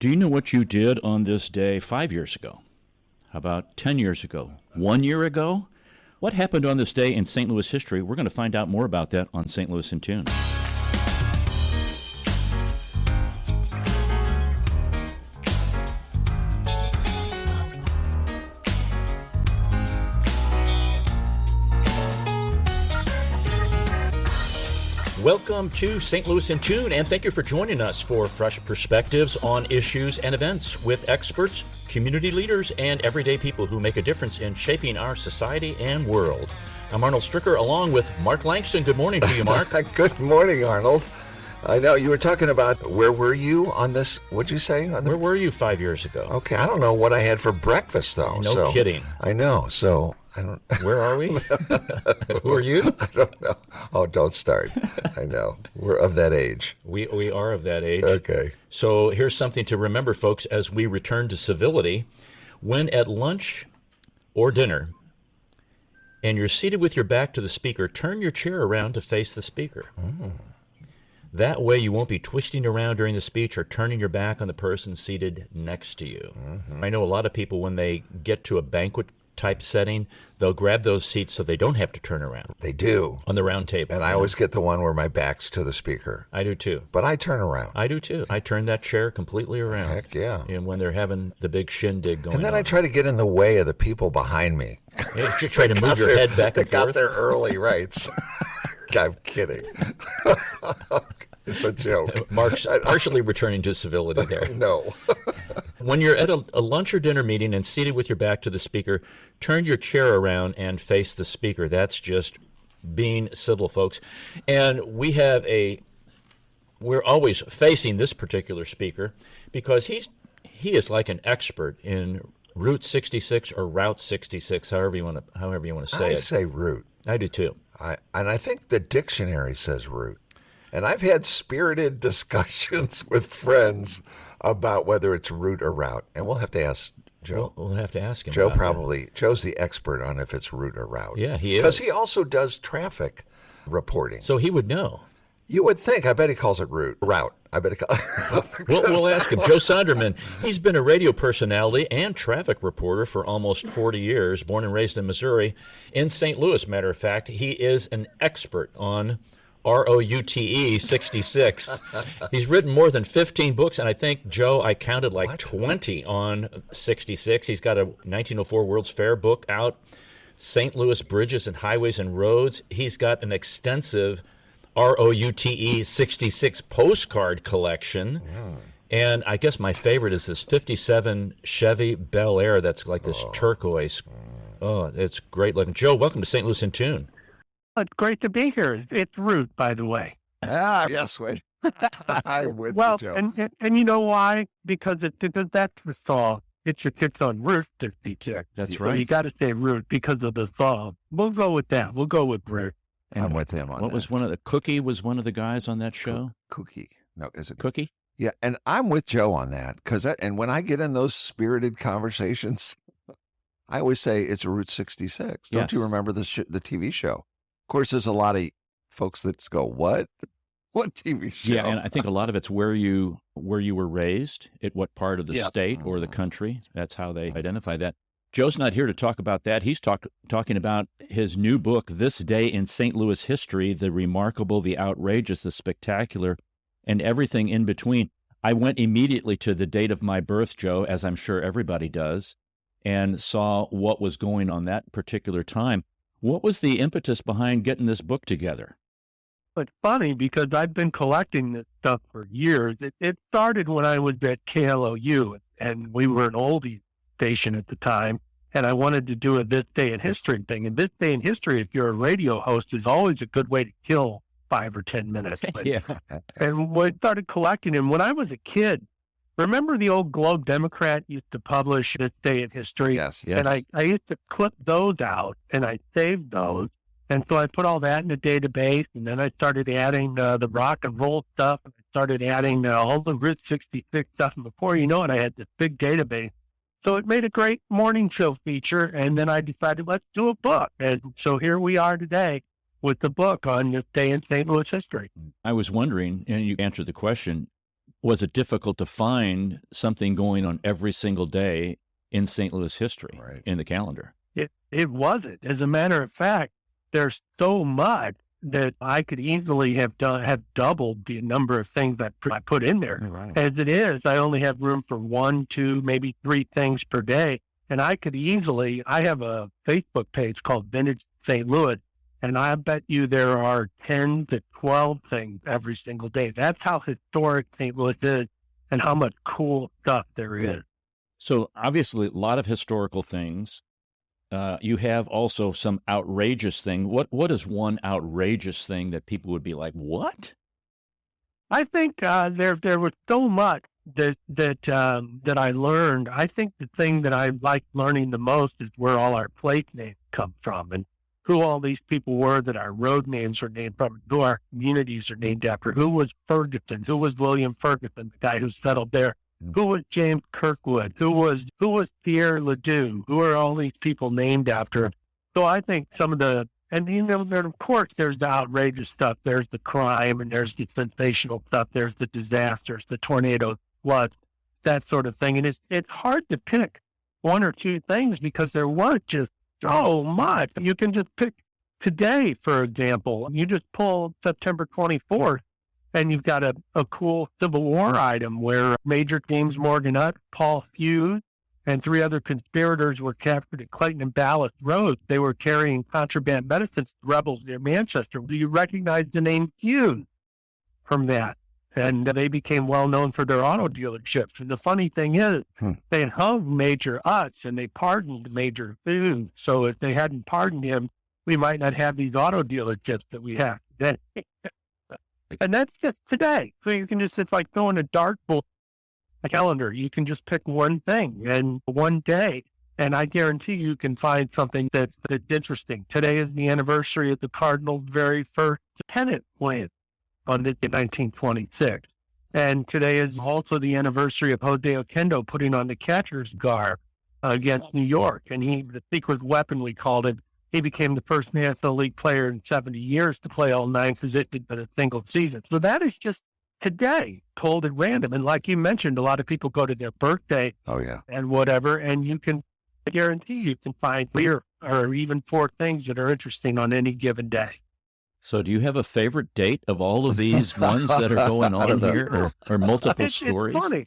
Do you know what you did on this day 5 years ago? How about 10 years ago? 1 year ago? What happened on this day in St. Louis history? We're going to find out more about that on St. Louis in Tune. Welcome to St. Louis in Tune, and thank you for joining us for fresh perspectives on issues and events with experts, community leaders, and everyday people who make a difference in shaping our society and world. I'm Arnold Stricker, along with Mark Langston. Good morning to you, Mark. Good morning, Arnold. I know you were talking about where were you on this? What'd you say? Where were you 5 years ago? Okay, I don't know what I had for breakfast, though. No kidding. I know, so I don't. Where are we? Who are you? I don't know. Oh, don't start. I know. We're of that age. We are of that age. Okay. So here's something to remember, folks, as we return to civility. When at lunch or dinner, and you're seated with your back to the speaker, turn your chair around to face the speaker. Mm. That way you won't be twisting around during the speech or turning your back on the person seated next to you. Mm-hmm. I know a lot of people, when they get to a banquet type setting, they'll grab those seats so they don't have to turn around. They do. On the round table. And I always get the one where my back's to the speaker. I do too. But I turn around. I do too. I turn that chair completely around. Heck yeah. And when they're having the big shindig going on. And then I try to get in the way of the people behind me. Yeah, you try to move your head back and forth. They got there early, right? I'm kidding. It's a joke. Mark's partially returning to civility there. No. When you're at a lunch or dinner meeting and seated with your back to the speaker, turn your chair around and face the speaker. That's just being civil, folks. And we're always facing this particular speaker because he is like an expert in Route 66 or Route 66, however you want to say it. I say Route. I do too. And I think the dictionary says Route. And I've had spirited discussions with friends about whether it's route or route. And we'll have to ask Joe. We'll have to ask him. Joe's the expert on if it's route or route. Yeah, he is. Because he also does traffic reporting. So he would know. You would think. I bet he calls it route. I bet he calls We'll ask him. Joe Sonderman, he's been a radio personality and traffic reporter for almost 40 years, born and raised in Missouri. In St. Louis, matter of fact, he is an expert on ROUTE 66. He's written more than 15 books, and I think, Joe, I counted like 20 on 66. He's got a 1904 World's Fair book out, St. Louis Bridges and Highways and Roads. He's got an extensive ROUTE 66 postcard collection. Yeah. And I guess my favorite is this 57 Chevy Bel Air that's like this turquoise. Oh, it's great looking. Joe, welcome to St. Louis in Tune. It's great to be here. It's Route, by the way. Yes, wait. I'm with you, Joe. And you know why? Because that's the song. It's your kicks on Route 66. That's right. So you got to say Route because of the song. We'll go with that. We'll go with Route. And I'm with him on what that. Cookie was one of the guys on that show? Cookie. No, is it Cookie? Yeah, and I'm with Joe on that. And when I get in those spirited conversations, I always say it's Route 66. Don't you remember the TV show? Of course, there's a lot of folks that go, what? What TV show? Yeah, and I think a lot of it's where you were raised, at what part of the state or the country. That's how they identify that. Joe's not here to talk about that. He's talking about his new book, This Day in St. Louis History, the remarkable, the outrageous, the spectacular, and everything in between. I went immediately to the date of my birth, Joe, as I'm sure everybody does, and saw what was going on that particular time. What was the impetus behind getting this book together? It's funny because I've been collecting this stuff for years. It started when I was at KLOU, and we were an oldies station at the time, and I wanted to do a This Day in History thing. And This Day in History, if you're a radio host, is always a good way to kill 5 or 10 minutes. Yeah. And we started collecting them. When I was a kid, remember the old Globe Democrat used to publish This Day in History? Yes. And I used to clip those out, and I saved those. And so I put all that in a database, and then I started adding the rock and roll stuff, and I started adding all the Route 66 stuff. And before you know it, I had this big database. So it made a great morning show feature, and then I decided, let's do a book. And so here we are today with the book on This Day in St. Louis History. I was wondering, and you answered the question, was it difficult to find something going on every single day in St. Louis history in the calendar? It wasn't. As a matter of fact, there's so much that I could easily have doubled the number of things that I put in there. Right. As it is, I only have room for 1, 2, maybe 3 things per day. And I have a Facebook page called Vintage St. Louis, and I bet you there are 10 to 12 things every single day. That's how historic St. Louis is and how much cool stuff there is. So obviously a lot of historical things. You have also some outrageous thing. What is one outrageous thing that people would be like, what? I think there was so much that I learned. I think the thing that I like learning the most is where all our place names come from and who all these people were that our road names are named from, who our communities are named after. Who was Ferguson? Who was William Ferguson, the guy who settled there? Who was James Kirkwood? Who was Pierre Ledoux? Who are all these people named after? So I think some of the, and of course, there's the outrageous stuff. There's the crime, and there's the sensational stuff. There's the disasters, the tornadoes, floods, that sort of thing. And it's hard to pick 1 or 2 things because there was just so much. You can just pick today, for example. You just pull September 24th. And you've got a cool Civil War item where Major James Morgan, Paul Hughes, and 3 other conspirators were captured at Clayton and Ballast Road. They were carrying contraband medicines to rebels near Manchester. Do you recognize the name Hughes from that? And they became well known for their auto dealerships. And the funny thing is, they hung Major Utz and they pardoned Major Hughes. So if they hadn't pardoned him, we might not have these auto dealerships that we have today. And that's just today. So you can just, it's like throwing a dartboard, a calendar. You can just pick one thing and one day. And I guarantee you can find something that's interesting. Today is the anniversary of the Cardinals' very first pennant win on 1926. And today is also the anniversary of Jose Oquendo putting on the catcher's garb against New York. And the secret weapon, we called it. He became the first National League player in 70 years to play all 9 positions in a single season. So that is just today, told at random. And like you mentioned, a lot of people go to their birthday and whatever, and I guarantee you can find 3 or even 4 things that are interesting on any given day. So do you have a favorite date of all of these ones that are going on here or multiple stories? It's funny.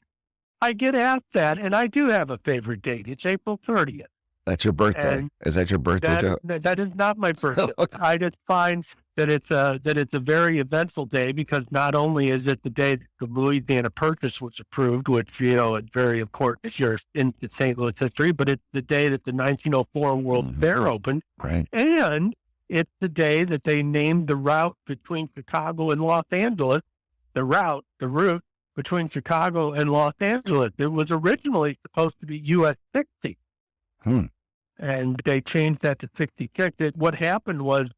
I get asked that, and I do have a favorite date. It's April 30th. That's your birthday. Is that your birthday, Joe? That is not my birthday. Okay. I just find that it's a very eventful day because not only is it the day that the Louisiana Purchase was approved, which, is very important if you're in St. Louis history, but it's the day that the 1904 World Fair opened. Right. And it's the day that they named the route between Chicago and Los Angeles, the route between Chicago and Los Angeles. It was originally supposed to be US 60. And they changed that to 66. What happened was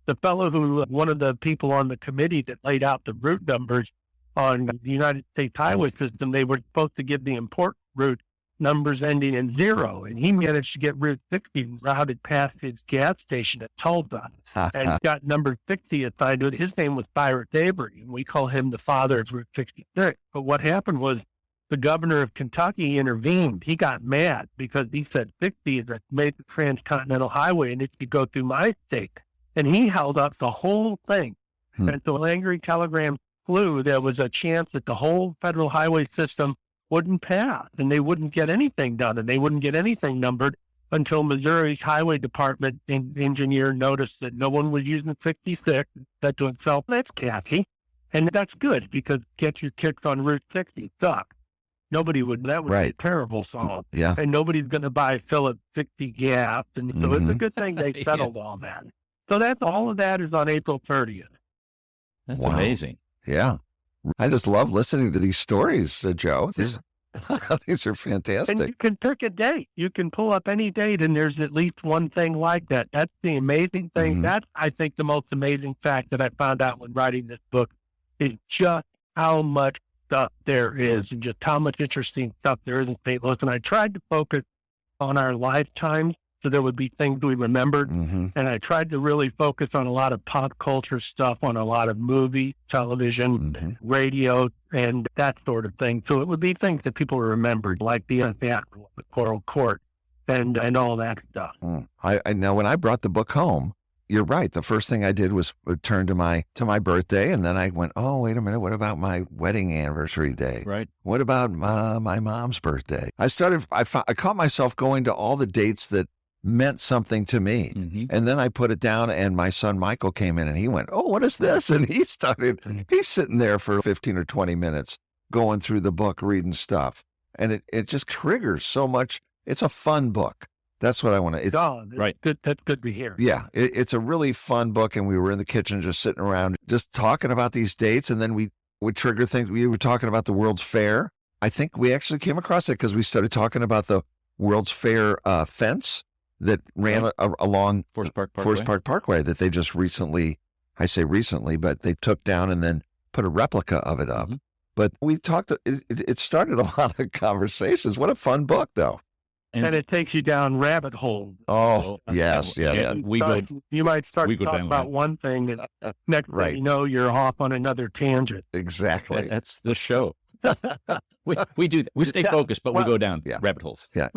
the fellow one of the people on the committee that laid out the route numbers on the United States highway system, they were supposed to give the important route numbers ending in 0. And he managed to get Route 60 routed past his gas station at Tulsa and got number 60 assigned to it. His name was Cyrus Avery, and we call him the father of Route 66. But what happened was the governor of Kentucky intervened. He got mad because he said 60 is a major transcontinental highway and it should go through my state. And he held up the whole thing. And so an angry telegram flew. There was a chance that the whole federal highway system wouldn't pass and they wouldn't get anything done and they wouldn't get anything numbered until Missouri's highway department engineer noticed that no one was using 66 and said to himself, that's catchy. And that's good because get your kicks on Route 60 suck. Nobody would, that was a terrible song. Yeah. And nobody's going to buy Phillips 60 gas. And so it's a good thing they settled all that. So all of that is on April 30th. That's amazing. Yeah. I just love listening to these stories, Joe. These are fantastic. And you can pick a date. You can pull up any date and there's at least one thing like that. That's the amazing thing. That's, I think, the most amazing fact that I found out when writing this book is just how much stuff there is and just how much interesting stuff there is in St. Louis. And I tried to focus on our lifetimes So there would be things we remembered. Mm-hmm. And I tried to really focus on a lot of pop culture stuff, on a lot of movie, television, radio, and that sort of thing. So it would be things that people remembered, like the Admiral, the Coral Court, and all that stuff. I now, when I brought the book home, you're right. The first thing I did was turn to my birthday, and then I went, oh, wait a minute. What about my wedding anniversary day? Right. What about my mom's birthday? I caught myself going to all the dates that meant something to me. Mm-hmm. And then I put it down, and my son Michael came in and he went, oh, what is this? And he's sitting there for 15 or 20 minutes going through the book, reading stuff. And it just triggers so much. It's a fun book. That's what I want to. Right. Good. That's good to hear. Yeah. It's a really fun book. And we were in the kitchen just sitting around, just talking about these dates. And then we would trigger things. We were talking about the World's Fair. I think we actually came across it because we started talking about the World's Fair fence that ran along Forest Park Parkway that they just recently, I say recently, but they took down and then put a replica of it up. Mm-hmm. But we talked, it started a lot of conversations. What a fun book, though. And it takes you down rabbit holes. Oh, yes. Yeah. You might start to talk about one thing, and next thing you know, you're off on another tangent. Exactly. That's the show. we do that. We stay focused, but we go down rabbit holes. Yeah.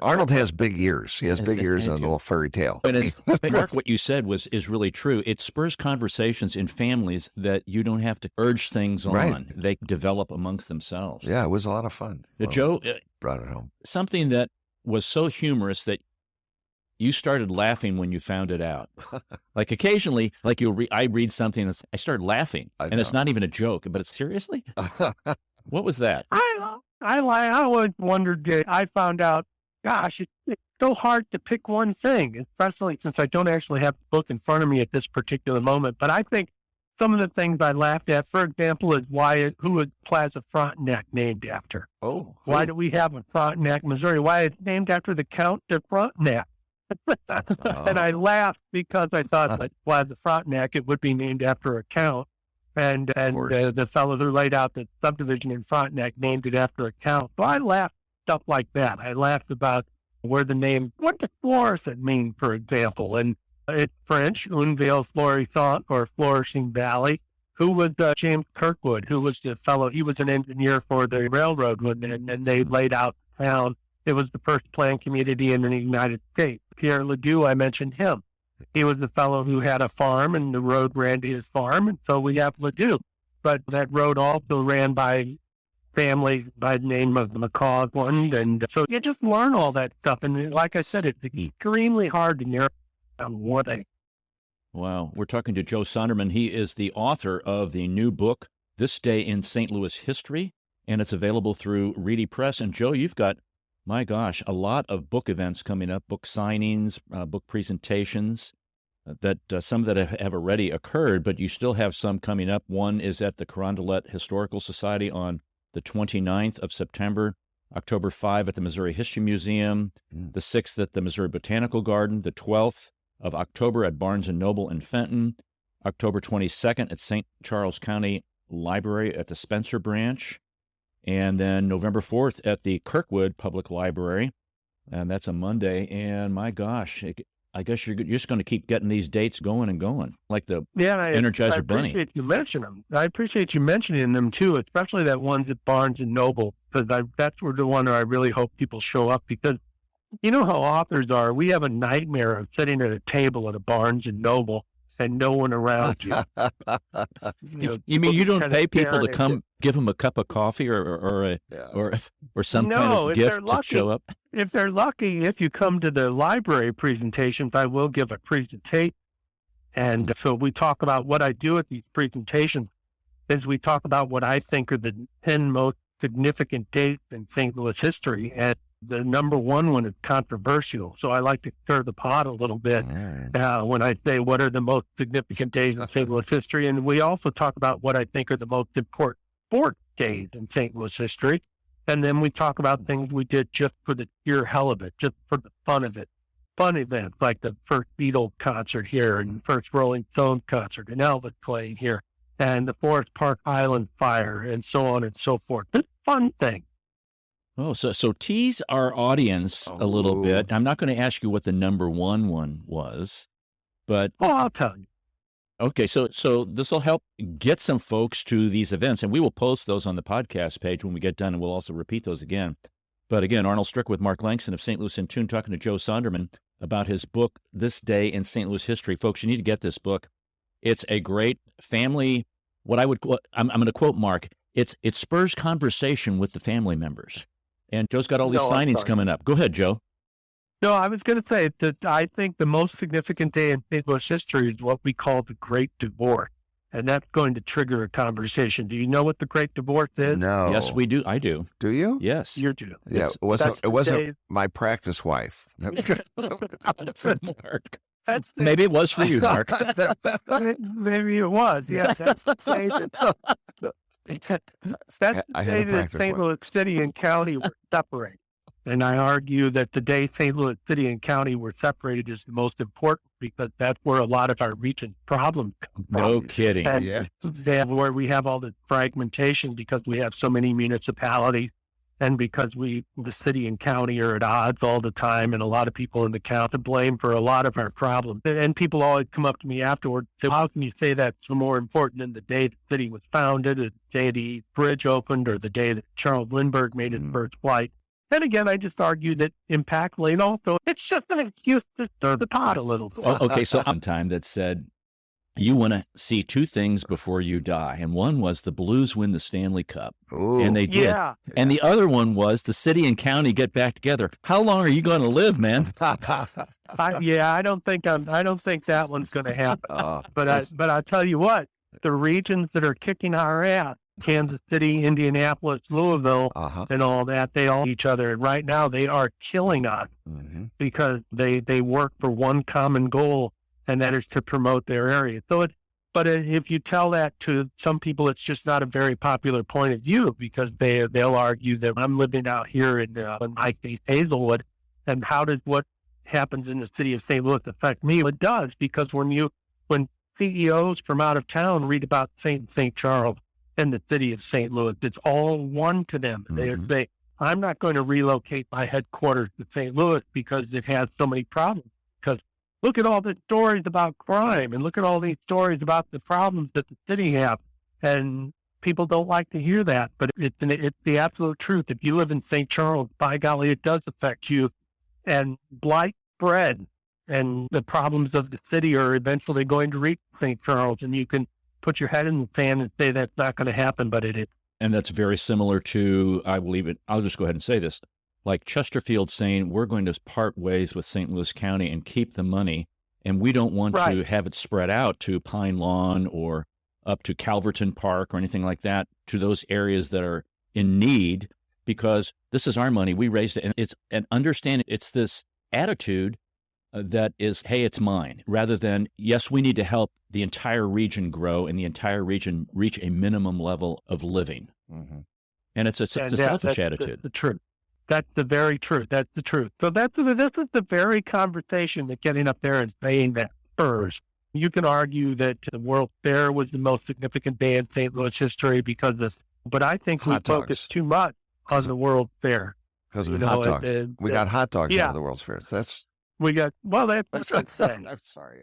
Arnold has big ears. He has big ears and a little furry tail. And Mark, what you said is really true. It spurs conversations in families that you don't have to urge things on. Right. They develop amongst themselves. Yeah, it was a lot of fun. Joe brought it home. Something that was so humorous that you started laughing when you found it out. Like occasionally, like I read something and I started laughing, and it's not even a joke, but it's seriously. What was that? I always wondered. I found out, gosh, it's so hard to pick one thing, especially since I don't actually have the book in front of me at this particular moment. But I think some of the things I laughed at, for example, is who is Plaza Frontenac named after? Oh. Why do we have a Frontenac, Missouri? Why it's named after the Count de Frontenac. And I laughed because I thought that Plaza Frontenac, it would be named after a count. And the fellow who laid out the subdivision in Frontenac named it after a count. So I laughed stuff like that. I laughed about where the name, what does Florissant mean, for example? And it's French, Une Vale Florissant, or Flourishing Valley. Who was James Kirkwood, who was the fellow, he was an engineer for the railroad, and they laid out the town. It was the first planned community in the United States. Pierre Ledoux, I mentioned him. He was the fellow who had a farm, and the road ran to his farm, and so we have Ledoux. But that road also ran by family by the name of the McCausland, and so you just learn all that stuff. And like I said, it's extremely hard to narrow down one thing. Wow. We're talking to Joe Sonderman. He is the author of the new book, This Day in St. Louis History, and it's available through Reedy Press. And Joe, you've got, my gosh, a lot of book events coming up, book signings, book presentations, that some that have already occurred, but you still have some coming up. One is at the Carondelet Historical Society on the 29th of September, October 5 at the Missouri History Museum, the 6th at the Missouri Botanical Garden, the 12th of October at Barnes & Noble in Fenton, October 22nd at St. Charles County Library at the Spencer Branch, and then November 4th at the Kirkwood Public Library, and that's a Monday. And my gosh, I guess you're just going to keep getting these dates going and going, like the Energizer Bunny. I appreciate you mentioning them, too, especially that ones at Barnes & Noble, because that's the one where I really hope people show up, because you know how authors are. We have a nightmare of sitting at a table at a Barnes & Noble and no one around you. You mean you don't pay people to come give them a cup of coffee or some kind of gift to show up? If they're lucky, if you come to the library presentations, I will give a presentation. And so we talk about what I do at these presentations is we talk about what I think are the 10 most significant dates in St. Louis history. And the number one is controversial. So I like to stir the pot a little bit when I say what are the most significant days in St. Louis history. And we also talk about what I think are the most important sports days in St. Louis history. And then we talk about things we did just for the pure hell of it, just for the fun of it. Fun events like the first Beatles concert here and the first Rolling Stones concert and Elvis playing here and the Forest Park Island fire and so on and so forth. It's a fun thing. Oh, so tease our audience a little bit. I'm not going to ask you what the number one was, but I'll tell you. Okay, so this will help get some folks to these events, and we will post those on the podcast page when we get done, and we'll also repeat those again. But again, Arnold Stricker with Mark Langston of St. Louis in Tune, talking to Joe Sonderman about his book, This Day in St. Louis History. Folks, you need to get this book. It's a great family, I'm going to quote Mark, it spurs conversation with the family members. And Joe's got all these signings coming up. Go ahead, Joe. No, I was going to say that I think the most significant day in St. Louis history is what we call the Great Divorce. And that's going to trigger a conversation. Do you know what the Great Divorce is? No. Yes, we do. I do. Do you? Yes. You do. Yeah. It wasn't my practice wife. Mark. Maybe it was for you, Mark. Maybe it was. Yeah. That's the day that St. Louis City and County were separated. And I argue that the day St. Louis City and County were separated is the most important because that's where a lot of our region's problems come from. No kidding. And yeah. Where we have all this fragmentation because we have so many municipalities and because the city and county are at odds all the time, and a lot of people in the county to blame for a lot of our problems. And people always come up to me afterwards and say, how can you say that's more important than the day the city was founded, or the day the bridge opened, or the day that Charles Lindbergh made his first flight? And again, I just argue that impactfully, and also it's just an excuse to stir the pot a little bit. Okay, so one time that said, you want to see two things before you die. And one was the Blues win the Stanley Cup. Ooh. And they did. Yeah. And the other one was the city and county get back together. How long are you going to live, man? I don't think that one's going to happen. But I tell you what, the regions that are kicking our ass, Kansas City, Indianapolis, Louisville, and all that, they all each other. And right now they are killing us because they work for one common goal, and that is to promote their area. But if you tell that to some people, it's just not a very popular point of view because they'll argue that I'm living out here in my case, Hazelwood, and how does what happens in the city of St. Louis affect me? It does, because when CEOs from out of town read about St. Charles and the city of St. Louis, it's all one to them. They say, I'm not going to relocate my headquarters to St. Louis because it has so many problems. Because look at all the stories about crime, and look at all these stories about the problems that the city have. And people don't like to hear that, but it's the absolute truth. If you live in St. Charles, by golly, it does affect you. And blight spread, and the problems of the city are eventually going to reach St. Charles, and you can put your head in the sand and say that's not going to happen, but it is. And that's very similar to, I believe it, I'll just go ahead and say this, like Chesterfield saying, we're going to part ways with St. Louis County and keep the money, and we don't want to have it spread out to Pine Lawn or up to Calverton Park or anything like that, to those areas that are in need, because this is our money. We raised it, and it's an understanding. It's this attitude that is, hey, it's mine, rather than, yes, we need to help the entire region grow and the entire region reach a minimum level of living. And it's a selfish attitude. That's the truth. That's the very truth. That's the truth. So this is the very conversation that getting up there and saying that spurs. You can argue that the World Fair was the most significant day in St. Louis history because of this, but I think we focus too much on the World Fair. Because of hot dogs. We got hot dogs out of the World's Fair. That's I'm sorry.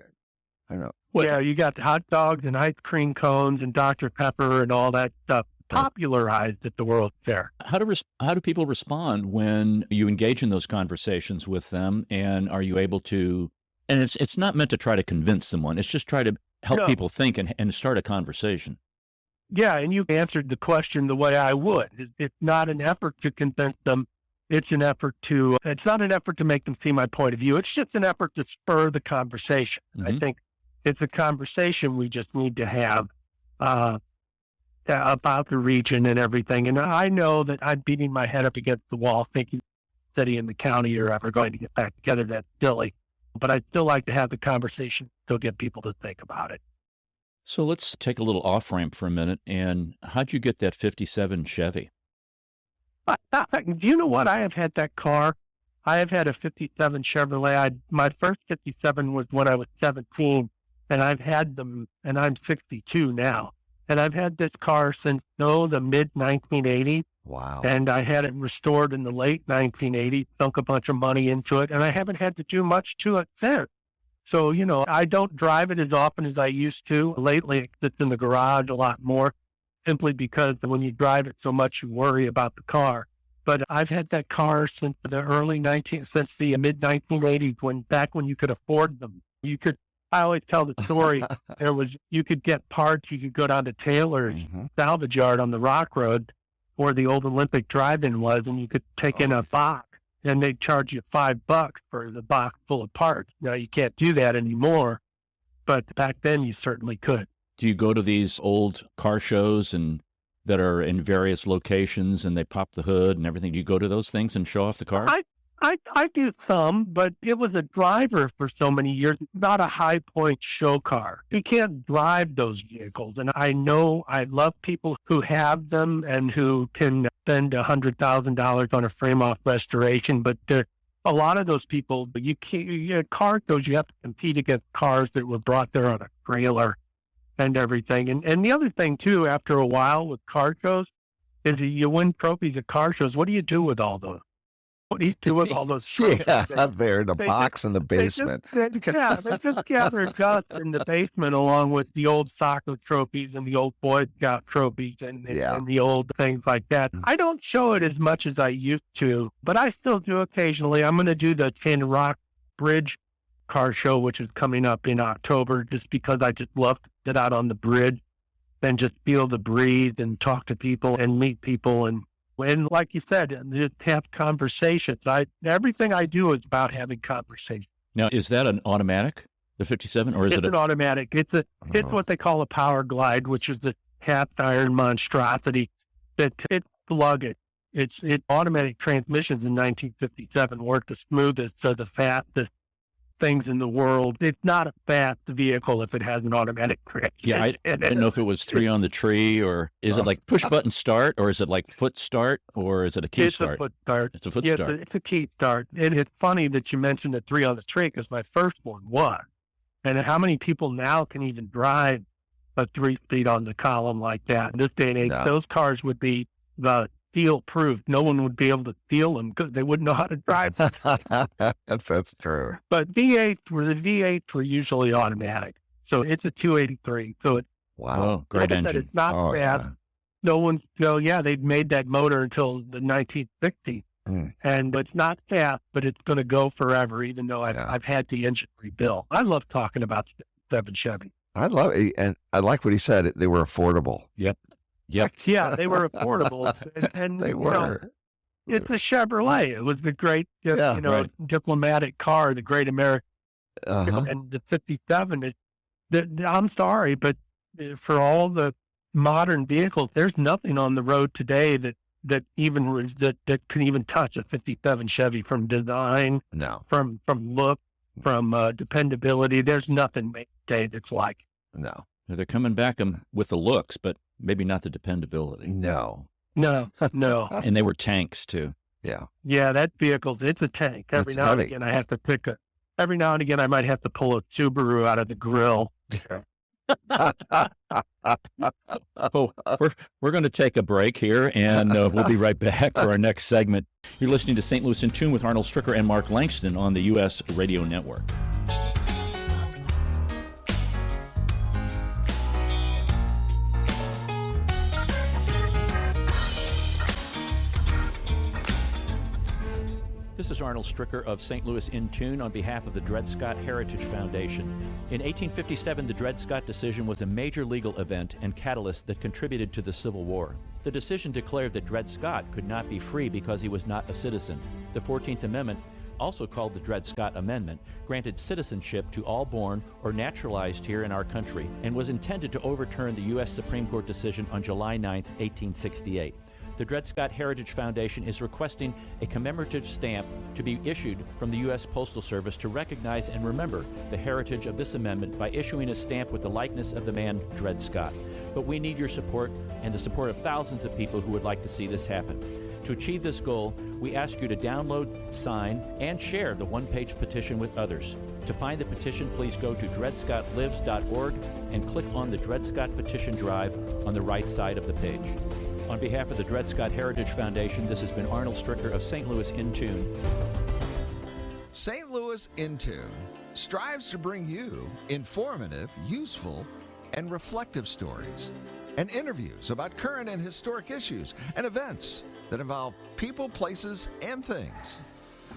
I know. Yeah, you got hot dogs and ice cream cones and Dr. Pepper and all that stuff popularized at the World's Fair. How do people respond when you engage in those conversations with them? And are you able to? And it's not meant to try to convince someone. It's just try to help people think and start a conversation. Yeah, and you answered the question the way I would. It's not an effort to convince them. It's not an effort to make them see my point of view. It's just an effort to spur the conversation. I think it's a conversation we just need to have about the region and everything. And I know that I'm beating my head up against the wall thinking the city and the county are ever going to get back together. That's silly. But I'd still like to have the conversation, still get people to think about it. So let's take a little off-ramp for a minute. And how'd you get that 57 Chevy? Do you know what? I have had that car. I have had a 57 Chevrolet. My first 57 was when I was 17, and I've had them, and I'm 62 now. And I've had this car since, the mid-1980s. Wow. And I had it restored in the late 1980s, sunk a bunch of money into it, and I haven't had to do much to it since. So, I don't drive it as often as I used to. Lately, it sits in the garage a lot more, simply because when you drive it so much, you worry about the car. But I've had that car since the mid-1980s, back when you could afford them. I always tell the story, you could get parts, you could go down to Taylor's salvage yard on the Rock Road, where the old Olympic drive-in was, and you could take in a box, and they'd charge you $5 for the box full of parts. Now, you can't do that anymore, but back then you certainly could. Do you go to these old car shows that are in various locations, and they pop the hood and everything? Do you go to those things and show off the car? I do some, but it was a driver for so many years. It's not a high point show car. You can't drive those vehicles. And I know I love people who have them and who can spend $100,000 on a frame off restoration. But a lot of those people, car shows, you have to compete against cars that were brought there on a trailer and everything. And the other thing too, after a while with car shows, is you win trophies at car shows. What do you do with all those? What do you do with all those? Yeah, there in the box in the basement. They just gather dust in the basement along with the old soccer trophies and the old Boy Scout trophies and the old things like that. I don't show it as much as I used to, but I still do occasionally. I'm going to do the Chain Rock Bridge car show, which is coming up in October, just because I just love to sit out on the bridge and just feel the breeze and talk to people and meet people. And like you said, just have conversations. Everything I do is about having conversations. Now, is that an automatic, the 57, or is it an automatic? It's what they call a power glide, which is the cast iron monstrosity that it's luggage. It's automatic transmissions in 1957 weren't the smoothest or the fastest things in the world. It's not a fast vehicle if it has an automatic transmission. Yeah, I didn't know if it was 3 on the tree, or is it like push button start, or is it like foot start, or is it a key start? It's a foot start. It's a foot start. It's a key start. And it's funny that you mentioned the 3 on the tree, because my first one was. And how many people now can even drive a 3-speed on the column like that? In this day and age, those cars would be steel-proof. No one would be able to steal them because they wouldn't know how to drive them. That's true. But the V8s were usually automatic. So it's a 283. So it's great engine. It's not fast. Yeah. No one, they'd made that motor until the 1960s. And it's not fast, but it's going to go forever, even though I've had the engine rebuilt. I love talking about 7 Chevy. I love it. And I like what he said. They were affordable. Yep. Yeah, they were affordable. And they were. It's a Chevrolet. It was the great, diplomatic car, the great American. And the 57 I'm sorry, but for all the modern vehicles, there's nothing on the road today that can even touch a 57 Chevy from design, from look, from dependability. There's nothing today that's like it. No. They're coming back with the looks, but maybe not the dependability. No. And they were tanks too. Yeah. Yeah, that vehicle, it's a tank. Every now and again, I might have to pull a Subaru out of the grill. We're going to take a break here, and we'll be right back for our next segment. You're listening to St. Louis in Tune with Arnold Stricker and Mark Langston on the U.S. Radio Network. This is Arnold Stricker of St. Louis in Tune on behalf of the Dred Scott Heritage Foundation. In 1857, the Dred Scott decision was a major legal event and catalyst that contributed to the Civil War. The decision declared that Dred Scott could not be free because he was not a citizen. The 14th Amendment, also called the Dred Scott Amendment, granted citizenship to all born or naturalized here in our country and was intended to overturn the U.S. Supreme Court decision on July 9, 1868. The Dred Scott Heritage Foundation is requesting a commemorative stamp to be issued from the U.S. Postal Service to recognize and remember the heritage of this amendment by issuing a stamp with the likeness of the man Dred Scott. But we need your support and the support of thousands of people who would like to see this happen. To achieve this goal, we ask you to download, sign, and share the one-page petition with others. To find the petition, please go to dredscottlives.org and click on the Dred Scott Petition Drive on the right side of the page. On behalf of the Dred Scott Heritage Foundation, this has been Arnold Stricker of St. Louis in Tune. St. Louis in Tune strives to bring you informative, useful, and reflective stories and interviews about current and historic issues and events that involve people, places, and things.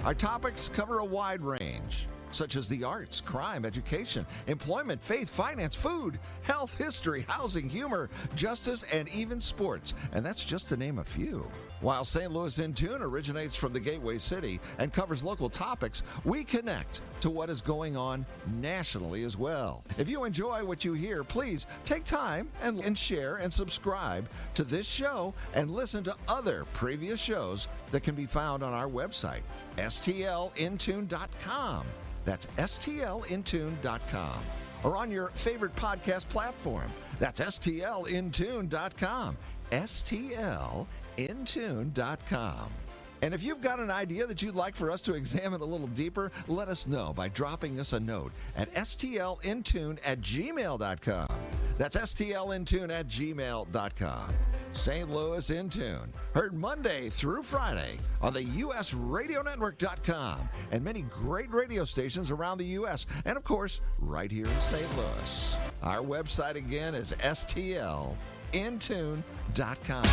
Our topics cover a wide range, such as the arts, crime, education, employment, faith, finance, food, health, history, housing, humor, justice, and even sports. And that's just to name a few. While St. Louis in Tune originates from the Gateway City and covers local topics, we connect to what is going on nationally as well. If you enjoy what you hear, please take time and share and subscribe to this show and listen to other previous shows that can be found on our website, stlintune.com. That's stlintune.com. Or on your favorite podcast platform. That's stlintune.com. stlintune.com. And if you've got an idea that you'd like for us to examine a little deeper, let us know by dropping us a note at stlintune@gmail.com. That's stlintune@gmail.com. St. Louis in Tune, heard Monday through Friday on the USRadioNetwork.com and many great radio stations around the U.S. and, of course, right here in St. Louis. Our website again is stlintune.com.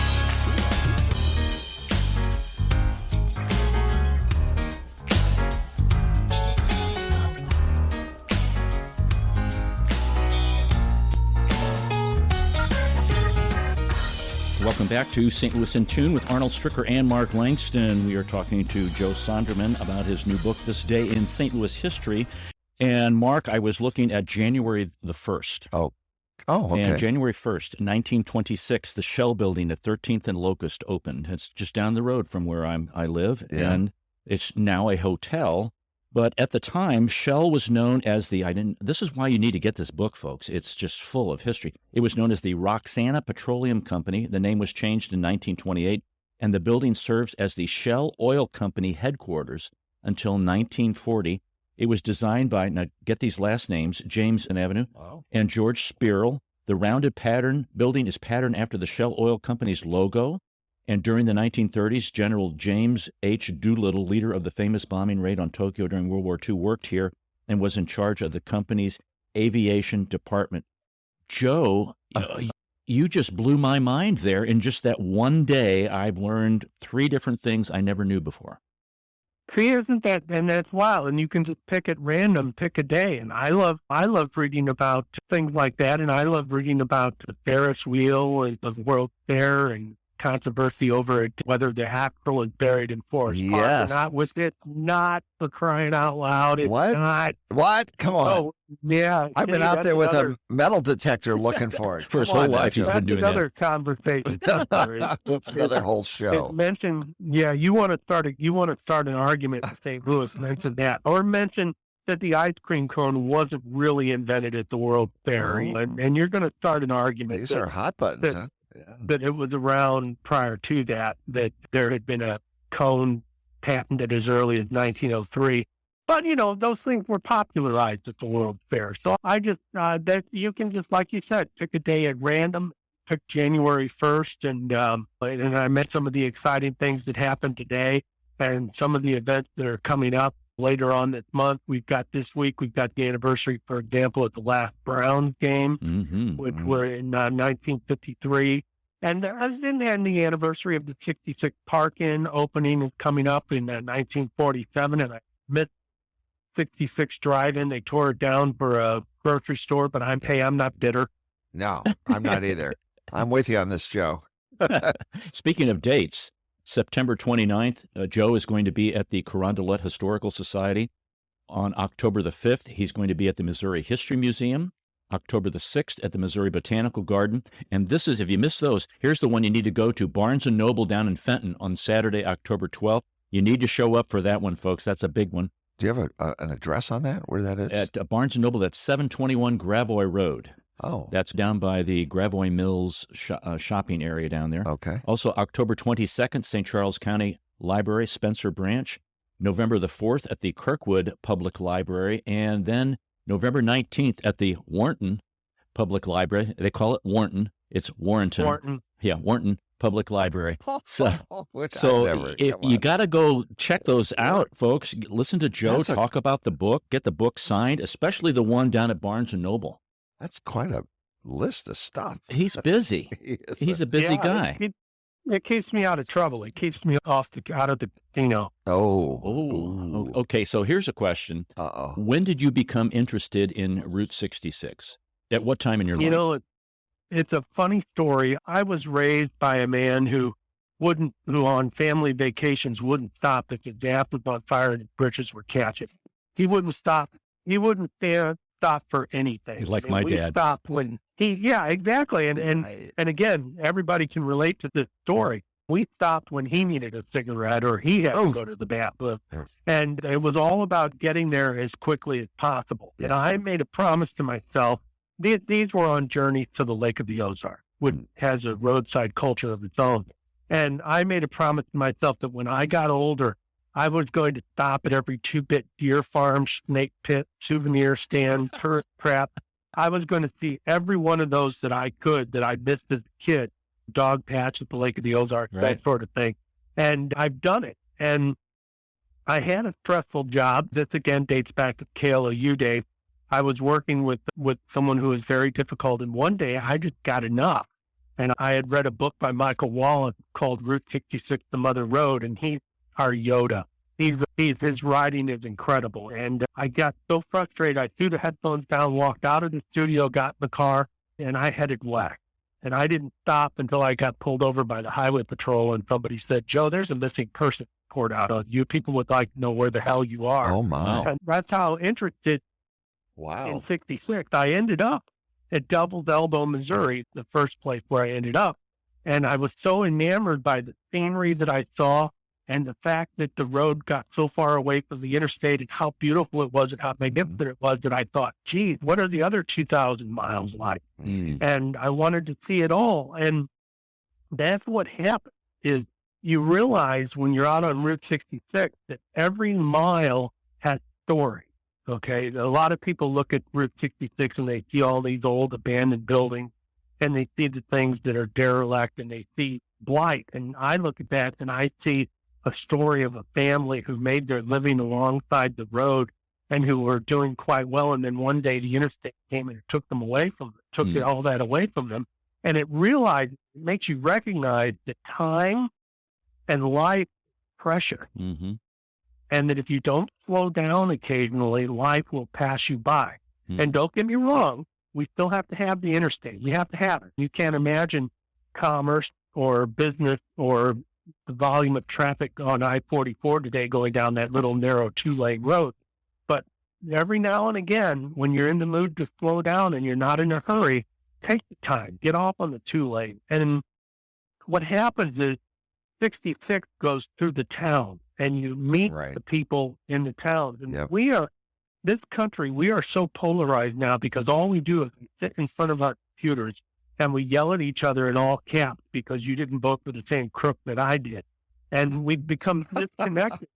Welcome back to St. Louis in Tune with Arnold Stricker and Mark Langston. We are talking to Joe Sonderman about his new book, This Day in St. Louis History. And Mark, I was looking at January the 1st. Oh, okay. And January 1st, 1926, the Shell Building at 13th and Locust opened. It's just down the road from where I live, and it's now a hotel. But at the time, Shell was known as this is why you need to get this book, folks. It's just full of history. It was known as the Roxana Petroleum Company. The name was changed in 1928, and the building serves as the Shell Oil Company headquarters until 1940. It was designed by, now get these last names, James and Avenue, and George Spirrell. The rounded building is patterned after the Shell Oil Company's logo. And during the 1930s, General James H. Doolittle, leader of the famous bombing raid on Tokyo during World War II, worked here and was in charge of the company's aviation department. Joe, you just blew my mind there. In just that one day, I've learned 3 different things I never knew before. See, isn't that, and that's wild, and you can just pick at random, pick a day, and I love reading about things like that, and I love reading about the Ferris wheel and the World Fair and controversy over it, whether the Hackle is buried in Forest Park or not. Was it not, for crying out loud? It's not. What? Come on. Oh, yeah. I've been out there with a metal detector looking for it. For his whole life, he's been doing that. Another conversation. That's another whole show. Mention, you want to start an argument with St. Louis, mention that. Or mention that the ice cream cone wasn't really invented at the World Fair. And you're going to start an argument. These are hot buttons, huh? Yeah. But it was around prior to that there had been a cone patented as early as 1903. But, those things were popularized at the World Fair. So I just, that you can just, like you said, pick a day at random, pick January 1st, and I met some of the exciting things that happened today and some of the events that are coming up later on this month. This week, we've got the anniversary, for example, at the last Browns game, which were in 1953. And then the anniversary of the 66 Park-In opening is coming up in 1947. And I missed 66 Drive-In. They tore it down for a grocery store, but I'm not bitter. No, I'm not either. I'm with you on this, Joe. Speaking of dates, September 29th, Joe is going to be at the Carondelet Historical Society. On October the 5th, he's going to be at the Missouri History Museum. October the 6th at the Missouri Botanical Garden. And this is, if you miss those, here's the one you need to go to, Barnes & Noble down in Fenton on Saturday, October 12th. You need to show up for that one, folks. That's a big one. Do you have an address on that, where that is? At Barnes & Noble, that's 721 Gravois Road. Oh. That's down by the Gravois Mills shopping area down there. Okay. Also, October 22nd, St. Charles County Library, Spencer Branch. November the 4th at the Kirkwood Public Library. And then November 19th at the Warrenton Public Library. They call it Warrenton. It's Warrenton. Warrenton. Yeah, Warrenton. Public Library. So, Which you got to go check those out, folks. Listen to Joe talk about the book, get the book signed, especially the one down at Barnes & Noble. That's quite a list of stuff. He's busy. He's a busy guy. It keeps me out of trouble. It keeps me out of the casino. Oh. Okay, so here's a question. Uh-oh. When did you become interested in Route 66? At what time in your life? You know, it's a funny story. I was raised by a man who on family vacations wouldn't stop if his gas was on fire and his britches were catching. He wouldn't stop. He wouldn't stop for anything. He's like my dad. Stopped when yeah, exactly. And again, everybody can relate to this story. We stopped when he needed a cigarette or he had to go to the bathroom. Yes. And it was all about getting there as quickly as possible. Yes. And I made a promise to myself. These were on journeys to the Lake of the Ozarks, which has a roadside culture of its own. And I made a promise to myself that when I got older, I was going to stop at every 2-bit deer farm, snake pit, souvenir stand, tourist trap. I was going to see every one of those that I missed as a kid, dog patch at the Lake of the Ozarks, that sort of thing. And I've done it. And I had a stressful job. This again dates back to KLOU days. I was working with someone who was very difficult. And one day I just got enough. And I had read a book by Michael Wallace called Route 66, The Mother Road. And he's our Yoda. His writing is incredible. And I got so frustrated. I threw the headphones down, walked out of the studio, got in the car, and I headed west. And I didn't stop until I got pulled over by the highway patrol. And somebody said, Joe, there's a missing person report out on you. People would like to know where the hell you are. Oh, my. And that's how interested in 66. I ended up at Devil's Elbow, Missouri, the first place where I ended up. And I was so enamored by the scenery that I saw and the fact that the road got so far away from the interstate and how beautiful it was and how magnificent it was that I thought, geez, what are the other 2,000 miles like? And I wanted to see it all. And that's what happened is you realize when you're out on Route 66 that every mile has story. Okay. A lot of people look at Route 66 and they see all these old abandoned buildings and they see the things that are derelict and they see blight. And I look at that and I see a story of a family who made their living alongside the road and who were doing quite well. And then one day the interstate came and it took them away from them, took all that away from them. And it makes you recognize that time and life pressure. And that if you don't slow down occasionally, life will pass you by. And don't get me wrong, we still have to have the interstate. We have to have it. You can't imagine commerce or business or the volume of traffic on I-44 today going down that little narrow 2-lane road. But every now and again, when you're in the mood to slow down and you're not in a hurry, take the time, get off on the 2-lane. And what happens is 66 goes through the town and you meet the people in the town. And this country, we are so polarized now because all we do is we sit in front of our computers and we yell at each other in all caps because you didn't vote for the same crook that I did. And we've become disconnected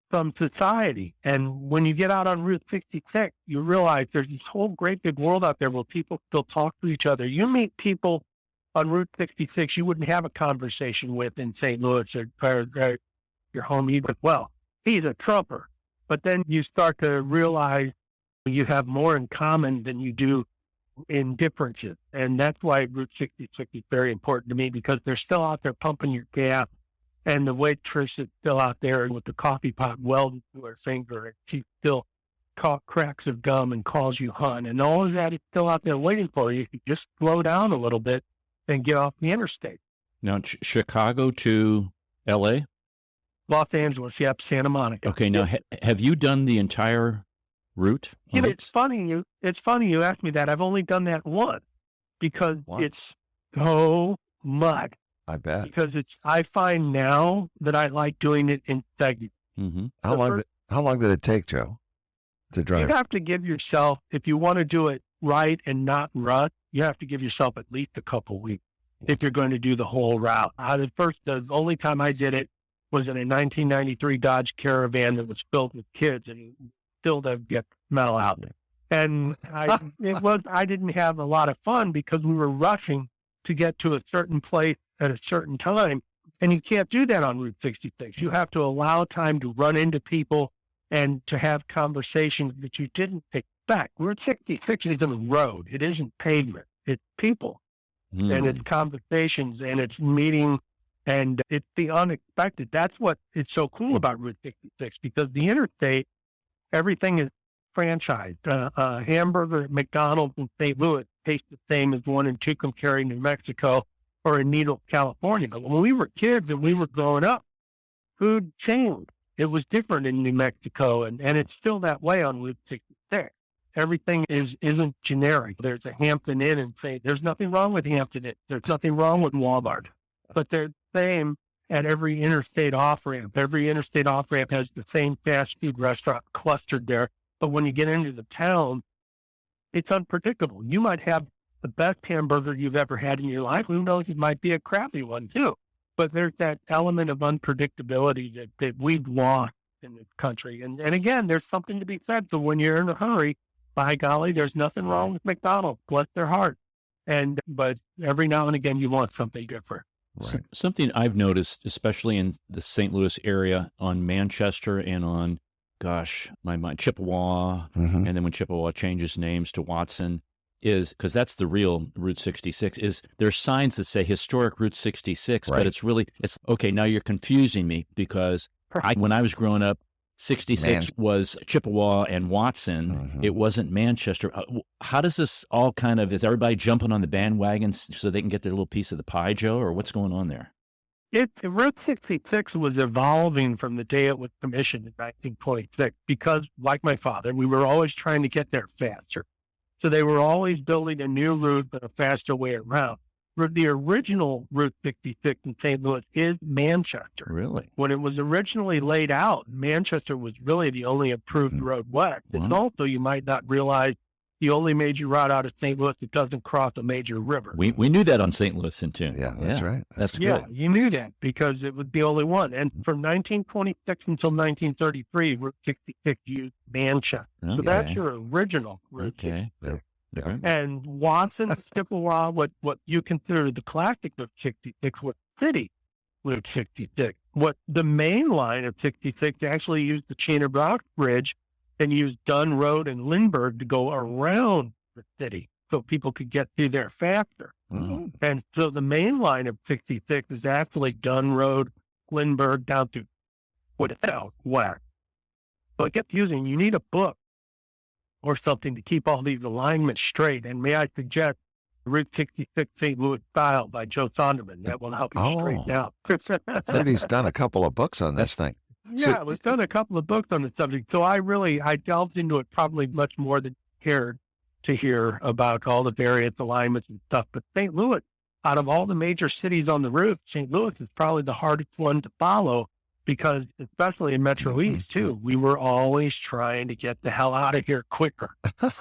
from society. And when you get out on Route 66, you realize there's this whole great big world out there where people still talk to each other. You meet people on Route 66 you wouldn't have a conversation with in St. Louis or your home even. Well, he's a Trumper. But then you start to realize you have more in common than you do in differences. And that's why Route 66 is very important to me because they're still out there pumping your gas and the waitress is still out there with the coffee pot welded to her finger and she still cracks of gum and calls you hun. And all of that is still out there waiting for you. You just slow down a little bit and get off the interstate. Now, Chicago to L.A.? Los Angeles, yep, Santa Monica. Okay, now have you done the entire route? It's funny you asked me that. I've only done that once because it's so much. I bet. Because I find now that I like doing it in segments. How long did it take, Joe, to drive? You have to give yourself, if you want to do it right and not rush, you have to give yourself at least a couple weeks if you're going to do the whole route. The only time I did it was in a 1993 Dodge Caravan that was filled with kids and you still don't get the smell out. And I didn't have a lot of fun because we were rushing to get to a certain place at a certain time. And you can't do that on Route 66. You have to allow time to run into people and to have conversations that you didn't expect. Route 66 is a road. It isn't pavement. It's people. And it's conversations and it's meeting and it's the unexpected. That's what is so cool about Route 66, because the interstate, everything is franchised. Hamburger at McDonald's in St. Louis tastes the same as one in Tucumcari, New Mexico, or in Needles, California. But when we were kids and we were growing up, food changed. It was different in New Mexico, and it's still that way on Route 66. Everything isn't generic. There's a Hampton Inn and say, there's nothing wrong with Hampton Inn. There's nothing wrong with Walmart. But they're the same at every interstate off-ramp. Every interstate off-ramp has the same fast food restaurant clustered there. But when you get into the town, it's unpredictable. You might have the best hamburger you've ever had in your life. Who knows, it might be a crappy one too. But there's that element of unpredictability that we've lost in this country. And again, there's something to be said. So when you're in a hurry, by golly, there's nothing wrong with McDonald's. Bless their heart. But every now and again, you want something different. Right. Something I've noticed, especially in the St. Louis area, on Manchester and on, my mind, Chippewa, and then when Chippewa changes names to Watson, is, because that's the real Route 66, is there's signs that say historic Route 66, but it's okay, now you're confusing me, because when I was growing up, 66 was Chippewa and Watson. It wasn't Manchester. How does this all is everybody jumping on the bandwagon so they can get their little piece of the pie, Joe, or what's going on there? Route 66 was evolving from the day it was commissioned in 1926 because, like my father, we were always trying to get there faster. So they were always building a new route, but a faster way around. The original Route 66 in St. Louis is Manchester. Really? When it was originally laid out, Manchester was really the only approved road west. Wow. It's also, you might not realize, the only major route out of St. Louis that doesn't cross a major river. We knew that on St. Louis in tune. Yeah, that's right. That's good. Yeah, you knew that because it was the only one. And from 1926 until 1933, Route 66 used Manchester. Okay. So that's your original route. Okay. Yeah. And Watson, Chippewa, what you consider the classic of 66 was City Route 66. What the main line of 66 actually used the Chain of Rock Bridge and used Dunn Road and Lindbergh to go around the city so people could get through there faster. And so the main line of 66 is actually Dunn Road, Lindbergh, down to west. So it gets using. You need a book or something to keep all these alignments straight. And may I suggest Route 66 St. Louis Style by Joe Sonderman. That will help you straighten out. He's done a couple of books on this thing. Yeah, we've done a couple of books on the subject. So I delved into it probably much more than cared to hear about all the various alignments and stuff. But St. Louis, out of all the major cities on the route, St. Louis is probably the hardest one to follow because, especially in Metro East, too, we were always trying to get the hell out of here quicker.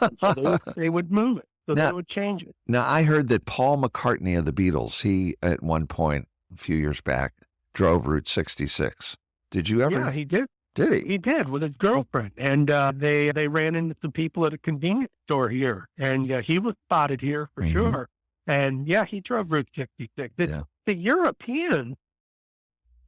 So they would move it. So they would change it. Now, I heard that Paul McCartney of the Beatles, he, at one point, a few years back, drove Route 66. Did you ever? Yeah, he did. Did he? He did, with his girlfriend. And they ran into some people at a convenience store here. And he was spotted here for sure. And yeah, he drove Route 66. The Europeans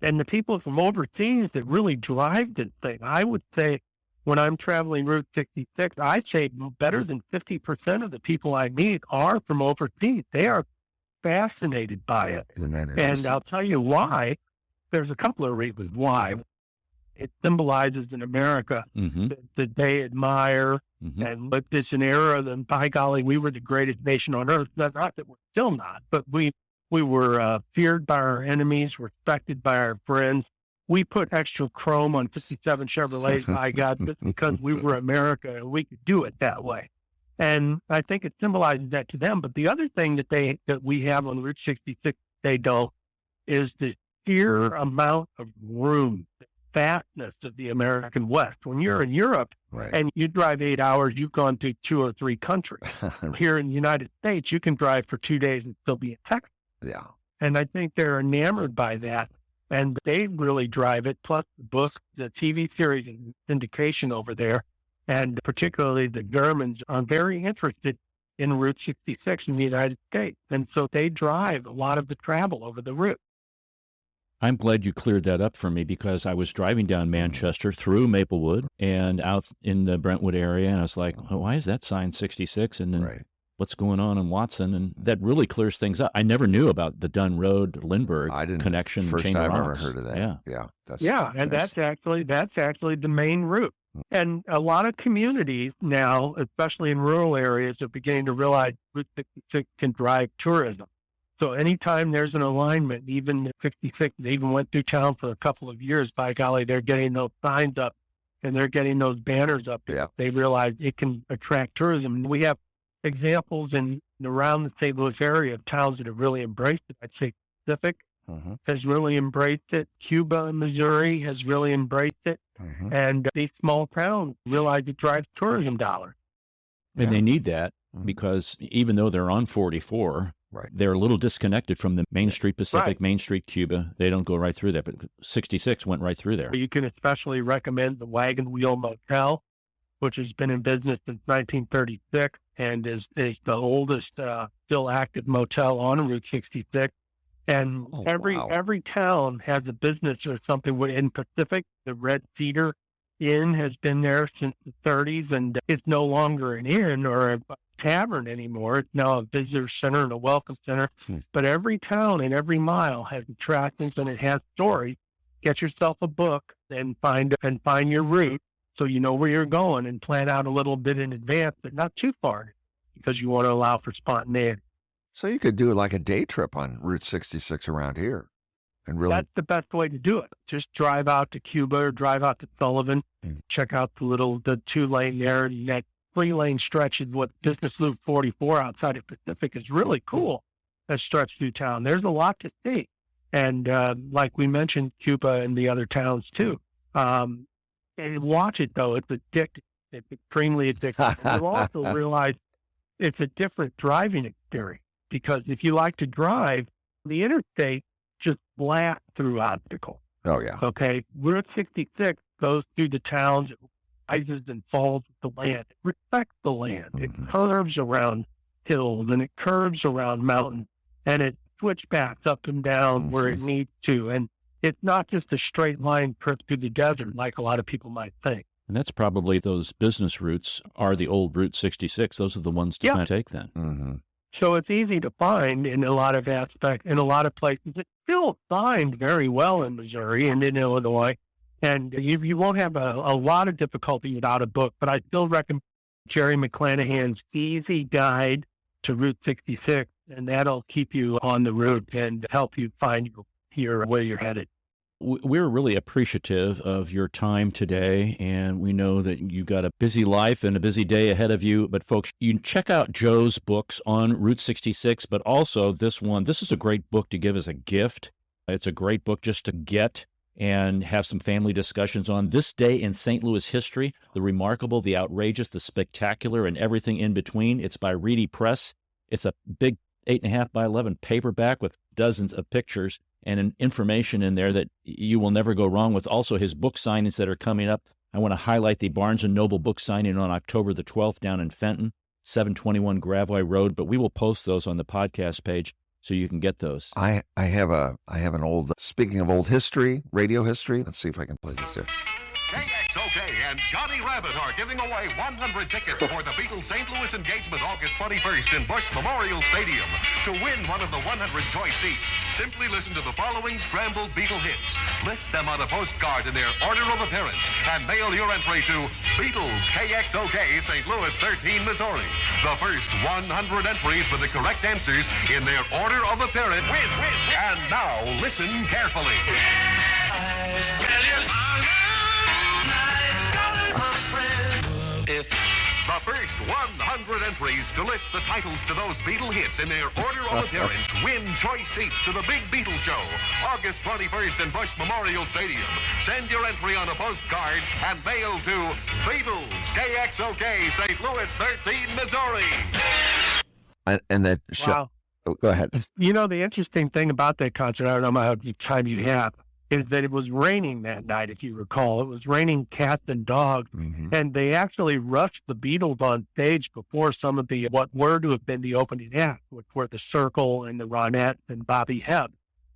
and the people from overseas that really drive this thing, I would say when I'm traveling Route 66, I'd say better than 50% of the people I meet are from overseas. They are fascinated by it. And I'll tell you why. There's a couple of reasons why. It symbolizes in America that they admire and look this an era that, by golly, we were the greatest nation on earth. Not that we're still not, but we were feared by our enemies, respected by our friends. We put extra chrome on 57 Chevrolets, by God, just because we were America and we could do it that way. And I think it symbolizes that to them. But the other thing that we have on Route 66 they don't is the sheer amount of room, the vastness of the American West. When you're in Europe and you drive 8 hours, you've gone to 2 or 3 countries. Here in the United States, you can drive for 2 days and still be in Texas. Yeah. And I think they're enamored by that. And they really drive it, plus the book, the TV series and syndication over there. And particularly the Germans are very interested in Route 66 in the United States. And so they drive a lot of the travel over the route. I'm glad you cleared that up for me, because I was driving down Manchester through Maplewood and out in the Brentwood area, and I was like, oh, why is that sign 66? And then what's going on in Watson? And that really clears things up. I never knew about the Dunn Road-Lindbergh connection. First Chamber time I've ever Rocks. heard of that. Yeah. And that's actually the main route. And a lot of communities now, especially in rural areas, are beginning to realize Route 66 can drive tourism. So anytime there's an alignment, even 66, they even went through town for a couple of years, by golly, they're getting those signs up and they're getting those banners up. Yeah. They realize it can attract tourism. We have examples in around the St. Louis area of towns that have really embraced it. I'd say Pacific has really embraced it. Cuba, Missouri has really embraced it. And these small towns realize it drives tourism dollars. And they need that, because even though they're on 44, they're a little disconnected from the Main Street Pacific, Main Street Cuba. They don't go right through there, but 66 went right through there. You can especially recommend the Wagon Wheel Motel, which has been in business since 1936 and is the oldest still active motel on Route 66. And every town has a business or something. In Pacific, the Red Cedar Inn has been there since the 30s, and it's no longer an inn or a tavern anymore. It's now a visitor center and a welcome center. But every town and every mile has attractions and it has stories. Get yourself a book and find your route so you know where you're going, and plan out a little bit in advance, but not too far, because you want to allow for spontaneity. So you could do like a day trip on Route 66 around here. And really, that's the best way to do it. Just drive out to Cuba or drive out to Sullivan, check out the 2-lane there, and that 3-lane stretch is what Business Loop 44 outside of Pacific is really cool. That stretch through town. There's a lot to see. And like we mentioned, Cuba and the other towns too. And watch it though. It's addictive. It's extremely addictive. You'll also realize it's a different driving experience, because if you like to drive, the interstate just blast through obstacles. Oh, yeah. Okay. Route 66 goes through the towns, it rises and falls with the land. It respects the land. It curves around hills and it curves around mountains, and it switchbacks up and down where it needs to. And it's not just a straight line trip through the desert like a lot of people might think. And that's probably those business routes are the old Route 66. Those are the ones to take then. So it's easy to find in a lot of aspects, in a lot of places. It's still signed very well in Missouri and in Illinois. And you won't have a lot of difficulty without a book, but I still recommend Jerry McClanahan's Easy Guide to Route 66, and that'll keep you on the route and help you find where you're headed. We're really appreciative of your time today, and we know that you've got a busy life and a busy day ahead of you. But folks, you can check out Joe's books on Route 66, but also this one. This is a great book to give as a gift. It's a great book just to get and have some family discussions on this day in St. Louis history, the remarkable, the outrageous, the spectacular, and everything in between. It's by Reedy Press. It's a big 8.5 by 11 paperback with dozens of pictures and information in there that you will never go wrong with. Also, his book signings that are coming up. I want to highlight the Barnes & Noble book signing on October the 12th down in Fenton, 721 Gravois Road, but we will post those on the podcast page so you can get those. I have an old, speaking of old history, radio history, let's see if I can play this here. KXOK and Johnny Rabbit are giving away 100 tickets for the Beatles St. Louis engagement August 21st in Busch Memorial Stadium. To win one of the 100 choice seats, simply listen to the following scrambled Beatle hits. List them on a postcard in their order of appearance and mail your entry to Beatles KXOK St. Louis 13, Missouri. The first 100 entries with the correct answers in their order of appearance win. And now listen carefully. The first 100 entries to list the titles to those Beatle hits in their order of appearance win choice seats to the Big Beatle Show, August 21st in Busch Memorial Stadium. Send your entry on a postcard and mail to Beatles, KXOK, St. Louis 13, Missouri. And that show. Wow. Oh, go ahead. You know, the interesting thing about that concert, I don't know how much time you have, is that it was raining that night, if you recall. It was raining cats and dogs, and they actually rushed the Beatles on stage before some of the, what were to have been the opening act, which were the Circle and the Ronettes and Bobby Hebb.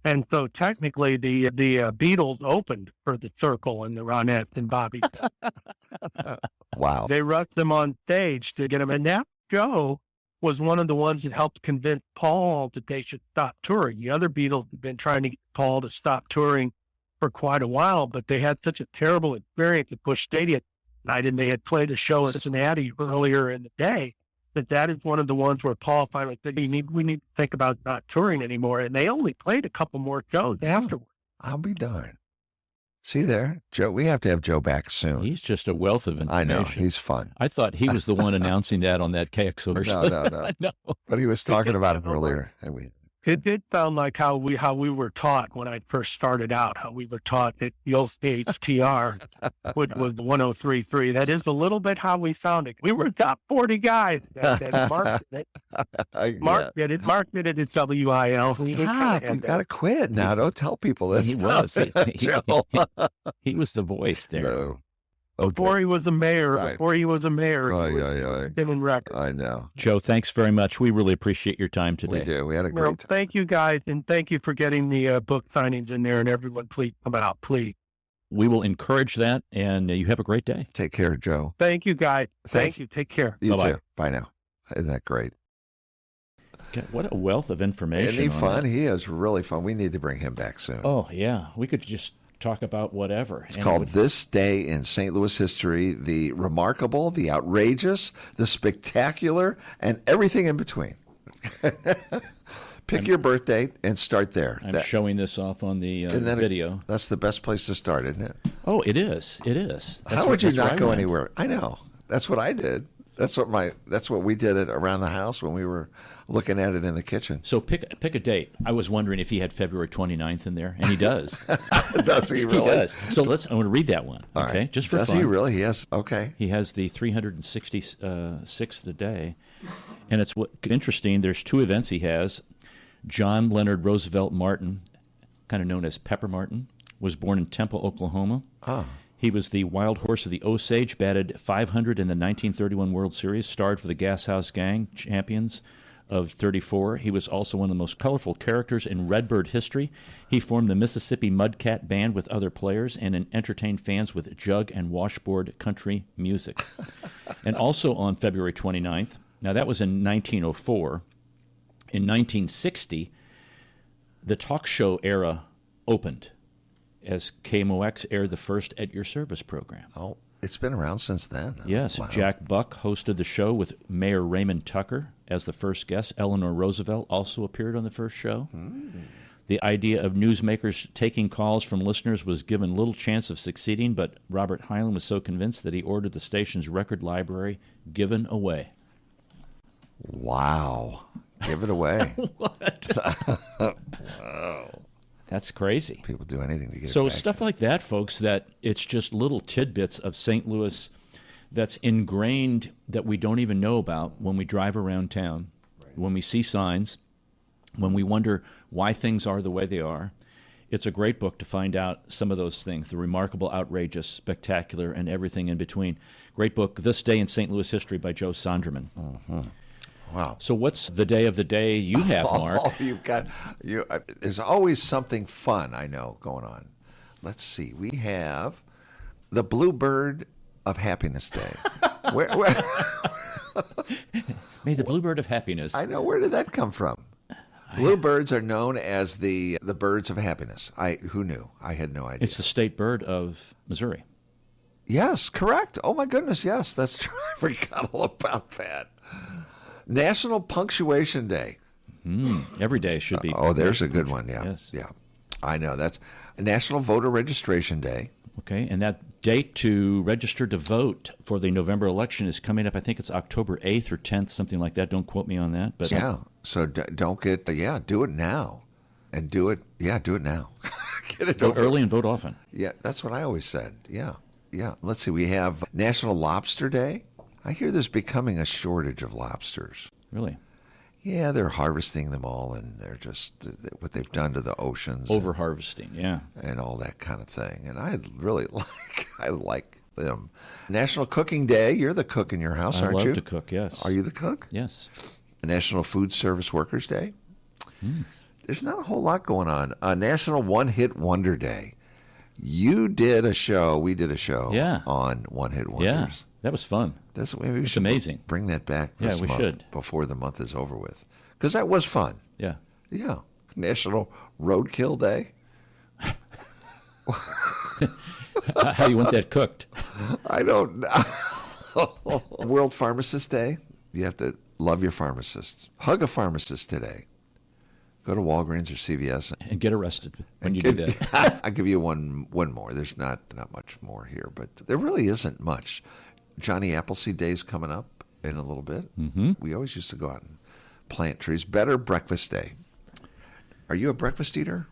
And so technically the Beatles opened for the Circle and the Ronettes and Bobby Hebb. Wow. They rushed them on stage to get them. And that show was one of the ones that helped convince Paul that they should stop touring. The other Beatles had been trying to get Paul to stop touring for quite a while, but they had such a terrible experience at Busch Stadium night, and they had played a show in Cincinnati earlier in the day, that is one of the ones where Paul finally said, we need to think about not touring anymore. And they only played a couple more shows afterwards. I'll be darned. See there, Joe, we have to have Joe back soon. He's just a wealth of information. I know, he's fun. I thought he was the one announcing that on that KXO show. No. But he was talking about it earlier. And it did sound like how we were taught when I first started out, how we were taught at the old HTR, which was 103.3. That is a little bit how we found it. We were top 40 guys that marked it. Mark did it. Mark did it at WIL. You've got to quit now. Don't tell people this. He was. He was the voice there. No. Before he was the mayor, he was in record. I know. Joe, thanks very much. We really appreciate your time today. We do. We had a great time. Thank you, guys, and thank you for getting the book signings in there. And everyone, please come out, please. We will encourage that, and you have a great day. Take care, Joe. Thank you, guys. Thank you. Take care. You Bye-bye. too. Bye now. Isn't that great? God, what a wealth of information. Isn't he fun? He is really fun. We need to bring him back soon. Oh, yeah. We could just talk about whatever. It's called This Day in St. Louis History, the remarkable, the outrageous, the spectacular, and everything in between. Pick your birth date and start there. I'm showing this off on the video. That's the best place to start, isn't it? Oh, it is. It is. How would you not go anywhere? I know. That's what I did. That's what we did it around the house when we were looking at it in the kitchen. So pick a date. I was wondering if he had February 29th in there, and he does. Does he really? He does. So I want to read that one. All okay, right. Just for does fun. He really? Yes. Okay. He has the 366th day, and it's interesting. There's two events he has. John Leonard Roosevelt Martin, kind of known as Pepper Martin, was born in Temple, Oklahoma. Oh. He was the wild horse of the Osage, batted 500 in the 1931 World Series, starred for the Gas House Gang, champions of 34. He was also one of the most colorful characters in Redbird history. He formed the Mississippi Mudcat Band with other players and entertained fans with jug and washboard country music. And also on February 29th, now that was in 1904, in 1960, the talk show era opened as KMOX aired the first At Your Service program. Oh, it's been around since then. Yes. Wow. Jack Buck hosted the show with Mayor Raymond Tucker as the first guest. Eleanor Roosevelt also appeared on the first show. The idea of newsmakers taking calls from listeners was given little chance of succeeding, but Robert Hyland was so convinced that he ordered the station's record library given away. Wow. Give it away. What? Wow. That's crazy. People do anything to get it So back. stuff like that, folks, that it's just little tidbits of St. Louis that's ingrained that we don't even know about when we drive around town, when we see signs, when we wonder why things are the way they are. It's a great book to find out some of those things, the remarkable, outrageous, spectacular, and everything in between. Great book, This Day in St. Louis History by Joe Sonderman. Mm-hmm. Wow. So what's the day of the day you have, Mark? There's always something fun, I know, going on. Let's see. We have the Bluebird of Happiness Day. where May the Bluebird of Happiness. I know. Where did that come from? Bluebirds are known as the birds of happiness. Who knew? I had no idea. It's the state bird of Missouri. Yes, correct. Oh, my goodness, yes. That's true. I forgot all about that. National Punctuation Day. Every day should be. Oh, there's a good one, yeah. Yes. Yeah. I know. That's National Voter Registration Day. Okay, and that date to register to vote for the November election is coming up. I think it's October 8th or 10th, something like that. Don't quote me on that. But yeah, so don't get, do it now. And do it now. Get it vote over. early and vote often. Yeah, that's what I always said. Yeah. Let's see. We have National Lobster Day. I hear there's becoming a shortage of lobsters. Really? Yeah, they're harvesting them all, and they're just what they've done to the oceans. Over-harvesting, yeah. And all that kind of thing. And I really like them. National Cooking Day. You're the cook in your house, aren't you? I love to cook, yes. Are you the cook? Yes. National Food Service Workers Day. There's not a whole lot going on. National One-Hit Wonder Day. You did a show. We did a show on one-hit wonders. Yeah, that was fun. Maybe we should amazing. Bring that back this month should. Before the month is over with. Because that was fun. Yeah. Yeah. National Roadkill Day. How you want that cooked? I don't know. World Pharmacist Day. You have to love your pharmacists. Hug a pharmacist today. Go to Walgreens or CVS and get arrested when you do that. I'll give you one more. There's not much more here, but there really isn't much. Johnny Appleseed Day's coming up in a little bit. Mm-hmm. We always used to go out and plant trees. Better Breakfast Day. Are you a breakfast eater?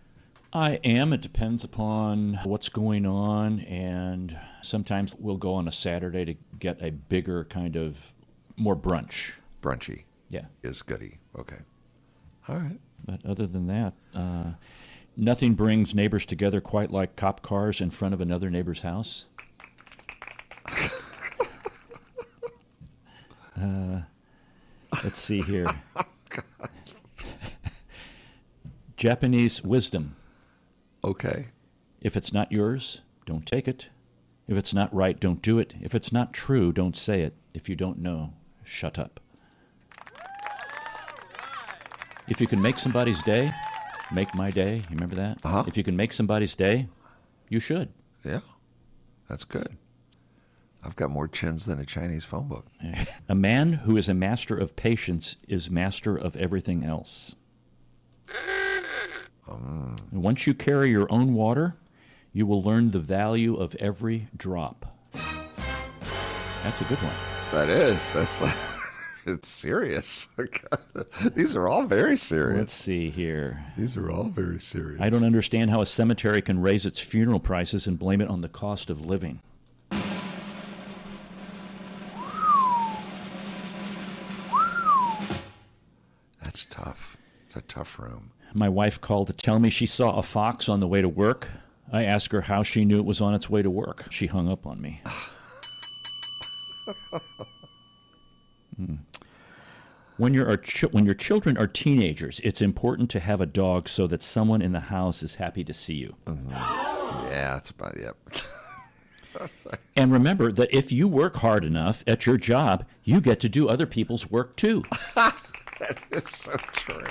I am. It depends upon what's going on, and sometimes we'll go on a Saturday to get a bigger kind of more brunch. Brunchy. Yeah. Is goody. Okay. All right. But other than that, nothing brings neighbors together quite like cop cars in front of another neighbor's house. Let's see here. Oh, Japanese wisdom. Okay. If it's not yours, don't take it. If it's not right, don't do it. If it's not true, don't say it. If you don't know, shut up. If you can make somebody's day, make my day. You remember that? Uh-huh. If you can make somebody's day, you should. Yeah, that's good. I've got more chins than a Chinese phone book. A man who is a master of patience is master of everything else. Once you carry your own water, you will learn the value of every drop. That's a good one. That is. That's like... It's serious. These are all very serious. Let's see here. These are all very serious. I don't understand how a cemetery can raise its funeral prices and blame it on the cost of living. That's tough. It's a tough room. My wife called to tell me she saw a fox on the way to work. I asked her how she knew it was on its way to work. She hung up on me. When your children are teenagers, it's important to have a dog so that someone in the house is happy to see you. Mm-hmm. Yeah, that's about it. Yep. And remember that if you work hard enough at your job, you get to do other people's work too. That is so true.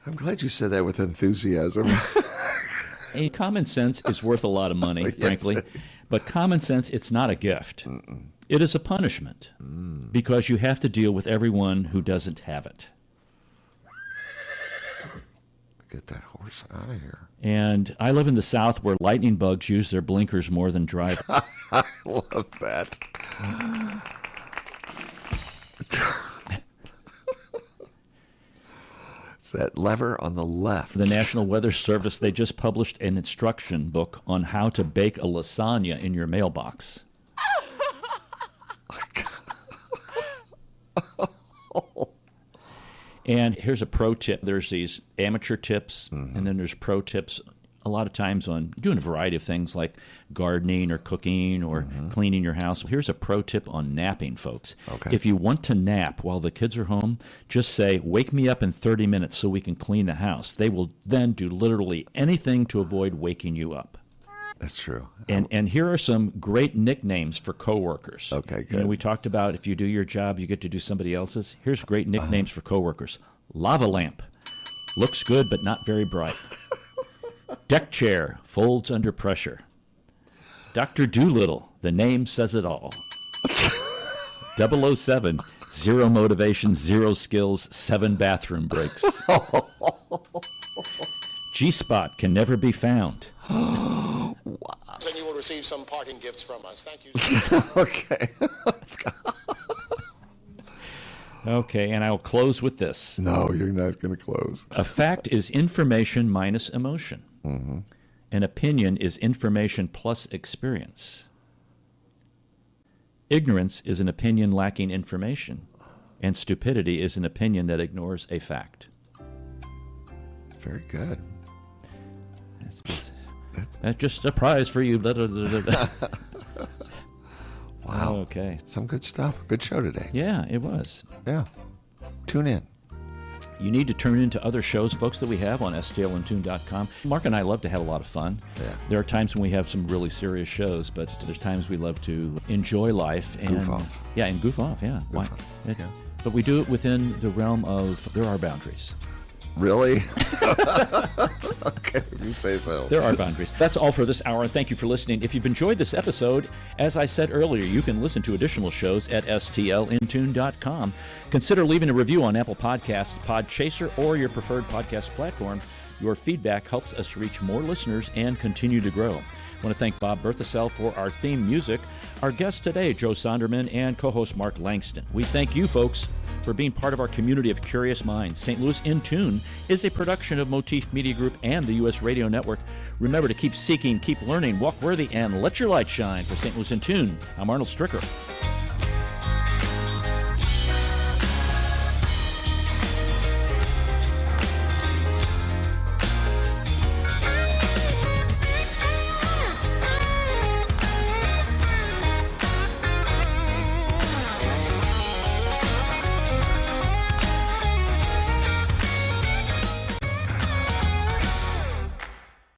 I'm glad you said that with enthusiasm. Hey, common sense is worth a lot of money, frankly. But common sense, it's not a gift. Mm-mm. It is a punishment because you have to deal with everyone who doesn't have it. Get that horse out of here. And I live in the South where lightning bugs use their blinkers more than drivers. I love that. It's that lever on the left. The National Weather Service, they just published an instruction book on how to bake a lasagna in your mailbox. And here's a pro tip. There's these amateur tips, and then there's pro tips a lot of times on doing a variety of things like gardening or cooking or cleaning your house. Here's a pro tip on napping, folks. Okay. If you want to nap while the kids are home, just say, wake me up in 30 minutes so we can clean the house. They will then do literally anything to avoid waking you up. That's true. And here are some great nicknames for coworkers. Okay, good. You know, we talked about if you do your job, you get to do somebody else's. Here's great nicknames for coworkers. Lava lamp. Looks good, but not very bright. Deck chair. Folds under pressure. Dr. Doolittle. The name says it all. 007. Zero motivation, zero skills, 7 bathroom breaks. G-spot can never be found. Wow. And you will receive some parting gifts from us. Thank you. Okay. Okay, and I'll close with this. No, you're not going to close. A fact is information minus emotion. Mm-hmm. An opinion is information plus experience. Ignorance is an opinion lacking information. and stupidity is an opinion that ignores a fact. Very good. That's just a prize for you. Wow. Okay. Some good stuff. Good show today. Yeah, it was. Yeah. Tune in. You need to tune into other shows, folks, that we have on stlandtune.com. Mark and I love to have a lot of fun. Yeah. There are times when we have some really serious shows, but there's times we love to enjoy life. And goof off. Yeah, and goof off, yeah. Goof off. Yeah. But we do it within the realm of there are boundaries. Really? Okay, if you say so. There are boundaries. That's all for this hour, and thank you for listening. If you've enjoyed this episode, as I said earlier, you can listen to additional shows at stlintune.com. Consider leaving a review on Apple Podcasts, Podchaser, or your preferred podcast platform. Your feedback helps us reach more listeners and continue to grow. I want to thank Bob Berthasell for our theme music, our guest today, Joe Sonderman, and co-host Mark Langston. We thank you, folks, for being part of our community of curious minds. St. Louis in Tune is a production of Motif Media Group and the U.S. Radio Network. Remember to keep seeking, keep learning, walk worthy, and let your light shine. For St. Louis in Tune, I'm Arnold Stricker.